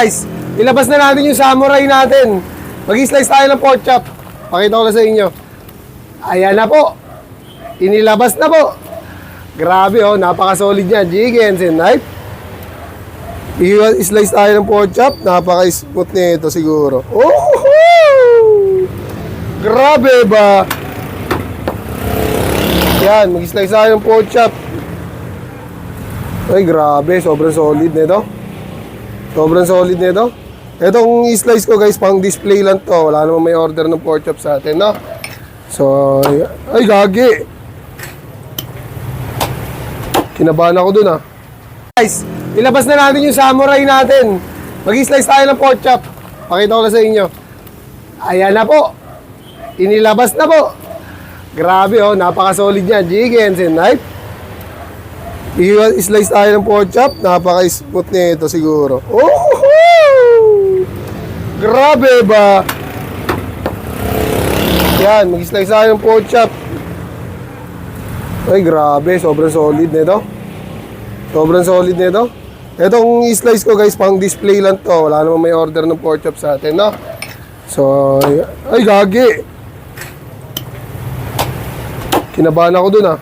Guys, ilabas na natin yung samurai natin. Mag-slice tayo ng pork chop. Pakita ko na sa inyo. Ayan na po. Inilabas na po. Grabe oh, napaka-solid yan. Jigen, knife. I-slice tayo ng pork chop. Napaka-smooth nito siguro. Oh! Grabe ba? Yan, mag-slice tayo ng pork chop. Ay, grabe. Sobrang solid nito. Sobrang solid nito. Itong i-slice ko guys, pang display lang to. Wala namang may order ng pork chop sa atin, no? So, ay gagi. Kinabahan ako dun, ah. Guys, ilabas na natin yung samurai natin. Mag-slice tayo ng pork chop. Pakita ko na sa inyo. Ayan na po. Inilabas na po. Grabe oh, napaka-solid yan. Jigen, knife. I-slice tayo ng pork chop. Napaka-smooth nito siguro. Oh! Grabe ba? Yan, mag-slice tayo ng pork chop. Ay, grabe. Sobrang solid nito. Sobrang solid nito. Itong i-slice ko guys, pang display lang to. Wala namang may order ng pork chop sa atin, no? So, ay gagi. Kinabahan ako dun, ah.